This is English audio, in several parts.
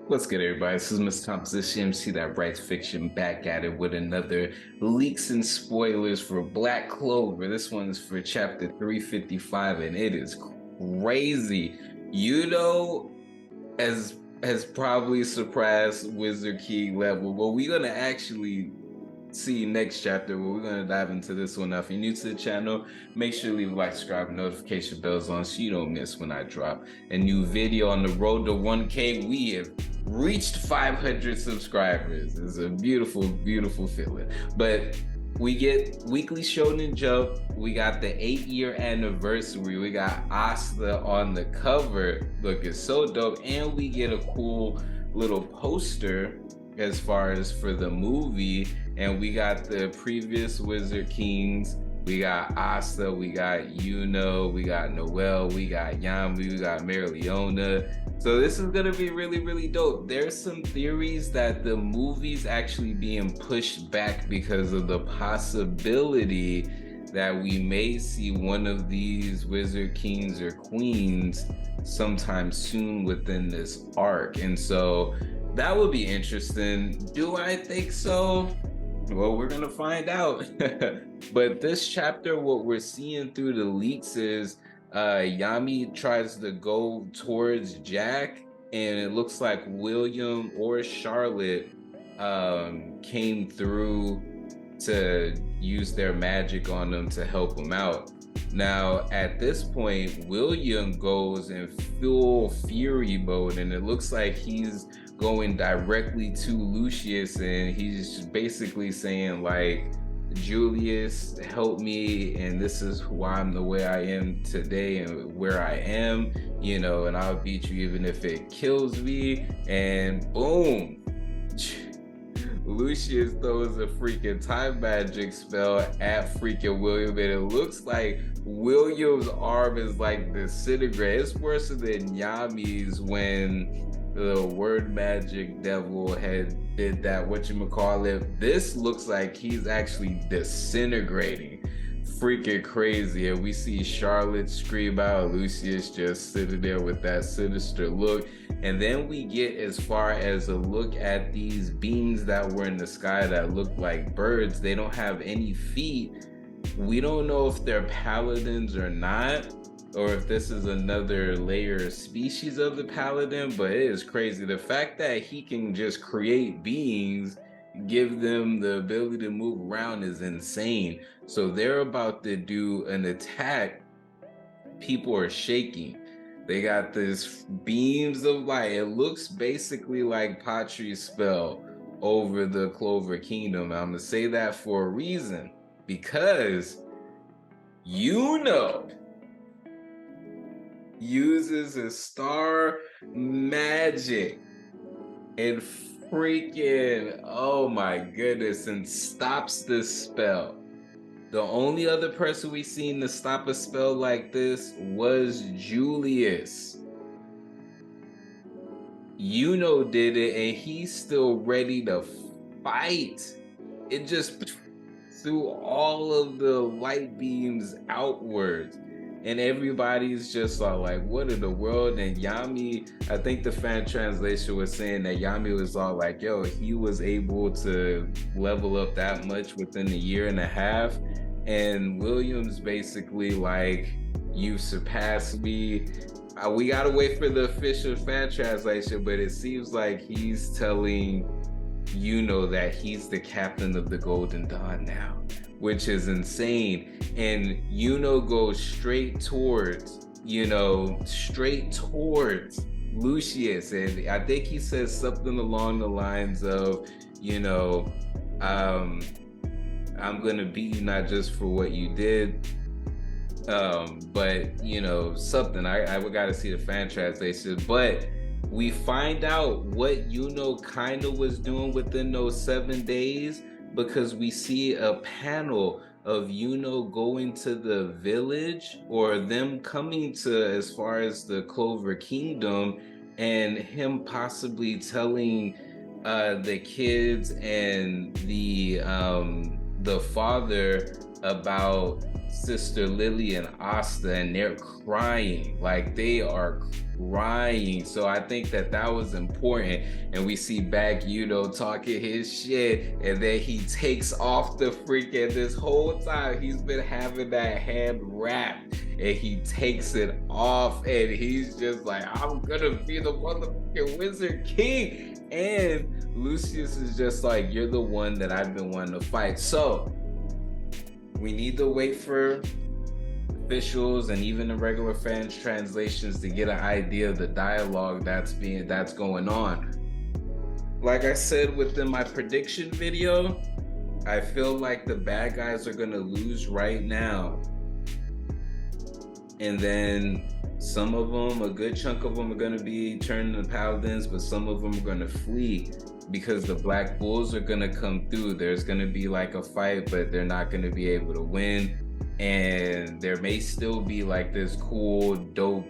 What's good, everybody? This is Mr. Composition MC that writes fiction back at it with another leaks and spoilers for Black Clover. This one's for chapter 355, and it is crazy. Yuno has probably surpassed Wizard King level, but we're gonna actually see next chapter where we're gonna dive into this one. Now, if you're new to the channel, make sure to leave a like, subscribe, and notification bells on so you don't miss when I drop a new video. On the road to 1K, we have reached 500 subscribers. It's a beautiful, beautiful feeling. But we get weekly Shonen Jump. We got the 8-year anniversary. We got Asta on the cover looking so dope. And we get a cool little poster as far as for the movie. And we got the previous Wizard Kings. We got Asta, we got Yuno, we got Noelle, we got Yami, we got Marileona. So this is gonna be really, really dope. There's some theories that the movie's actually being pushed back because of the possibility that we may see one of these Wizard Kings or Queens sometime soon within this arc. And so that would be interesting. Do I think so? Well, we're gonna find out. But this chapter, what we're seeing through the leaks is Yami tries to go towards Jack, and it looks like William or Charlotte came through to use their magic on them to help him out. Now, at this point, William goes in full fury mode, and it looks like he's going directly to Lucius, and he's basically saying like, Julius, help me, and this is why I'm the way I am today and where I am, you know, and I'll beat you even if it kills me. And boom, Lucius throws a freaking time magic spell at freaking William, and it looks like William's arm is like disintegrated. It's worse than Yami's when the word magic devil had did that whatchamacallit. This looks like he's actually disintegrating. Freaking crazy. And we see Charlotte scream out, Lucius just sitting there with that sinister look. And then we get as far as a look at these beings that were in the sky that look like birds. They don't have any feet. We don't know if they're paladins or not, or if this is another layer species of the paladin, but it is crazy. The fact that he can just create beings, give them the ability to move around is insane. So they're about to do an attack. People are shaking. They got this beams of light. It looks basically like Patri's spell over the Clover Kingdom. I'm gonna say that for a reason, because Yuno uses his star magic and freaking, oh my goodness, and stops this spell. The only other person we seen to stop a spell like this was Julius. Yuno did it, and he's still ready to fight. It just threw all of the light beams outwards, and everybody's just all like, what in the world? And Yami, I think the fan translation was saying that Yami was all like, yo, he was able to level up that much within a year and a half. And Williams basically like, you surpassed me. We gotta wait for the official fan translation, but it seems like he's telling Yuno that he's the captain of the Golden Dawn now, which is insane. And Yuno goes straight towards, straight towards Lucius. And I think he says something along the lines of, I'm gonna beat you not just for what you did, but something. I gotta see the fan translation. But we find out what Yuno kind of was doing within those 7 days, because we see a panel of Yuno going to the village, or them coming to as far as the Clover Kingdom, and him possibly telling the kids and the father about Sister Lily and Asta, and they're crying, like they are crying. So I think that that was important. And we see back Yuno talking his shit, and then he takes off the freaking, this whole time he's been having that hand wrapped, and he takes it off, and he's just like, I'm gonna be the motherfucking Wizard King. And Lucius is just like, you're the one that I've been wanting to fight. So we need to wait for officials and even the regular fans translations to get an idea of the dialogue that's going on. Like I said within my prediction video, I feel like the bad guys are gonna lose right now, and then some of them, a good chunk of them, are gonna be turned into paladins, but some of them are gonna flee because the Black Bulls are gonna come through. There's gonna be like a fight, but they're not gonna be able to win. And there may still be like this cool, dope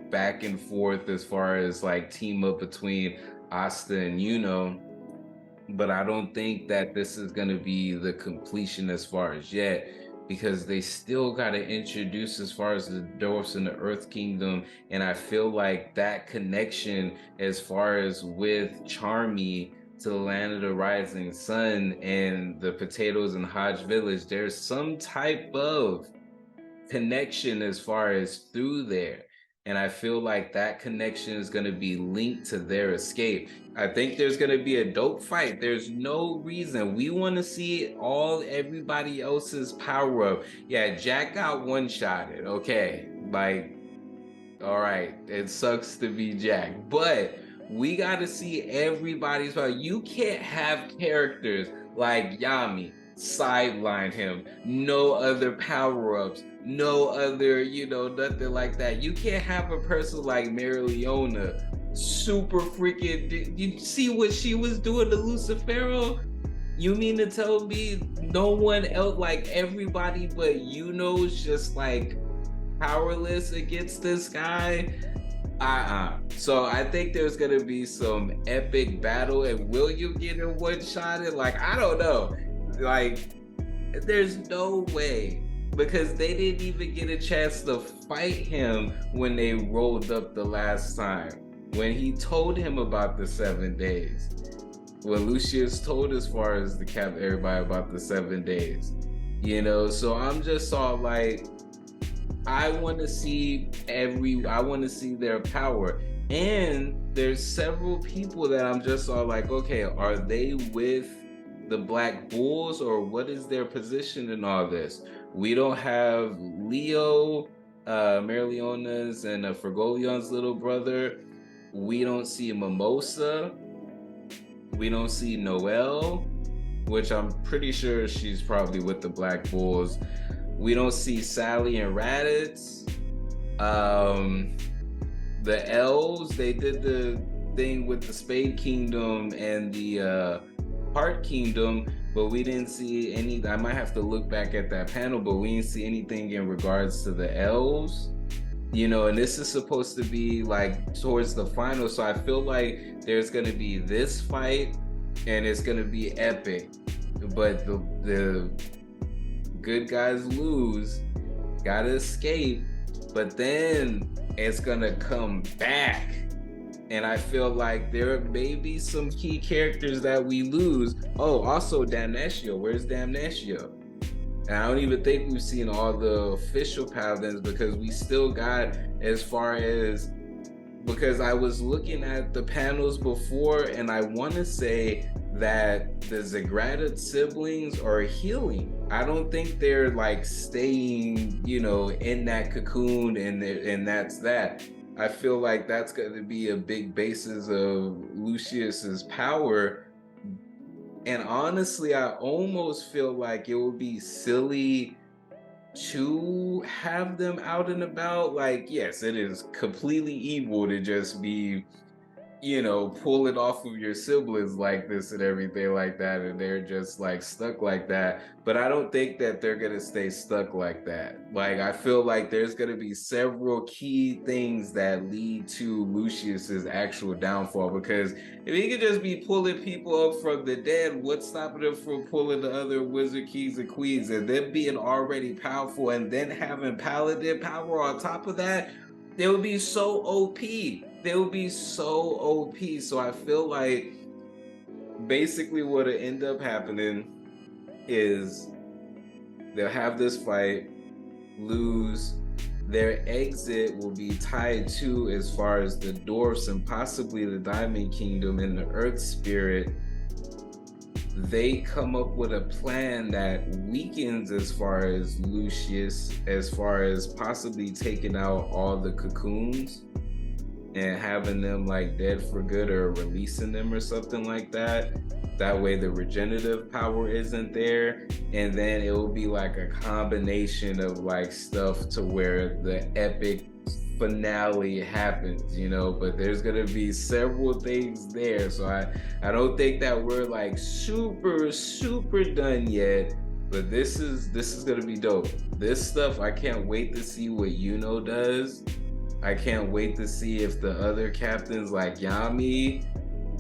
back and forth as far as like team up between Asta and Yuno. But I don't think that this is gonna be the completion as far as yet, because they still got to introduce as far as the dwarfs in the Earth Kingdom. And I feel like that connection as far as with Charmy to the land of the rising sun and the potatoes in Hodge Village, there's some type of connection as far as through there. And I feel like that connection is going to be linked to their escape. I think there's going to be a dope fight. There's no reason. We want to see everybody else's power up. Yeah, Jack got one-shotted. Okay. Like, all right. It sucks to be Jack. But we got to see everybody's power. You can't have characters like Yami sideline him, no other power-ups, no other, nothing like that. You can't have a person like Mary Leona, super freaking, you see what she was doing to Lucifero? You mean to tell me no one else, like everybody but Yuno's just like powerless against this guy? So I think there's gonna be some epic battle, and will you get in one-shotted? Like, I don't know. Like, there's no way, because they didn't even get a chance to fight him when they rolled up the last time, when he told him about the 7 days, when Lucius told as far as the cap everybody about the 7 days, so I'm just all like, I want to see their power. And there's several people that I'm just all like, okay, are they with the Black Bulls, or what is their position in all this? We don't have Leo, Merleona's and Fergolion's little brother. We don't see Mimosa. We don't see Noelle, which I'm pretty sure she's probably with the Black Bulls. We don't see Sally and Raditz. The elves, they did the thing with the Spade Kingdom and the Heart Kingdom, but we didn't see any. I might have to look back at that panel, but we didn't see anything in regards to the elves. And this is supposed to be like towards the final, so I feel like there's gonna be this fight, and it's gonna be epic. But the good guys lose, gotta escape, but then it's gonna come back. And I feel like there may be some key characters that we lose. Oh, also Damnatio. Where's Damnatio? And I don't even think we've seen all the official paladins, because we still got, as far as, because I was looking at the panels before, and I want to say that the Zagrata siblings are healing. I don't think they're like staying, in that cocoon, and that's that. I feel like that's going to be a big basis of Lucius's power. And honestly, I almost feel like it would be silly to have them out and about. Like, yes, it is completely evil to just be, pull it off of your siblings like this and everything like that, and they're just like stuck like that. But I don't think that they're gonna stay stuck like that. Like, I feel like there's gonna be several key things that lead to Lucius's actual downfall, because if he could just be pulling people up from the dead, what's stopping him from pulling the other wizard kings and queens and them being already powerful and then having paladin power on top of that? They would be so OP. They would be so OP. So I feel like basically what'll end up happening is they'll have this fight, lose. Their exit will be tied to, as far as the dwarfs and possibly the Diamond Kingdom and the Earth Spirit. They come up with a plan that weakens, as far as Lucius, as far as possibly taking out all the cocoons and having them like dead for good, or releasing them or something like that. That way the regenerative power isn't there, and then it will be like a combination of like stuff to where the epic finale happens, but there's gonna be several things there. So I don't think that we're like super done yet, but this is gonna be dope. This stuff, I can't wait to see what Yuno does. I can't wait to see if the other captains like Yami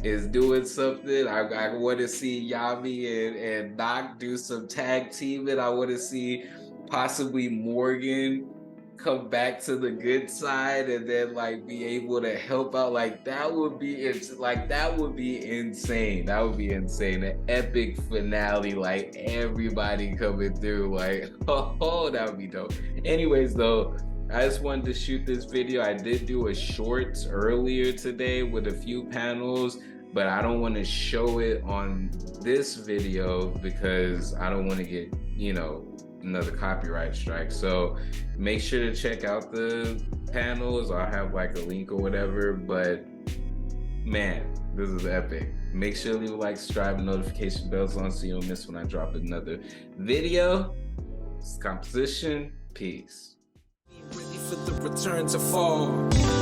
is doing something. I want to see Yami and Nock do some tag teaming. I want to see possibly Morgan come back to the good side and then like be able to help out. Like that would be insane. That would be insane. An epic finale, like everybody coming through. Like, oh, that would be dope. Anyways, though, I just wanted to shoot this video. I did do a shorts earlier today with a few panels, but I don't want to show it on this video because I don't want to get, another copyright strike. So make sure to check out the panels. I'll have like a link or whatever, but man, this is epic. Make sure to leave a like, subscribe, and notification bells on so you don't miss when I drop another video. It's composition. Peace. Ready for the return to fall.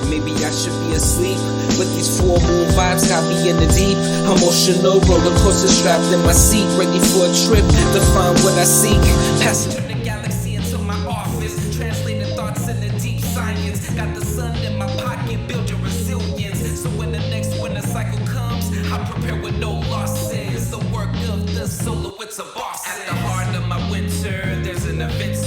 Maybe I should be asleep, but these full moon vibes got me in the deep. Emotional roller coaster strapped in my seat, ready for a trip to find what I seek. Passing through the galaxy into my office, translating thoughts into deep science. Got the sun in my pocket, build your resilience. So when the next winter cycle comes, I prepare with no losses. The work of the solo, it's a boss. At the heart of my winter, there's an event.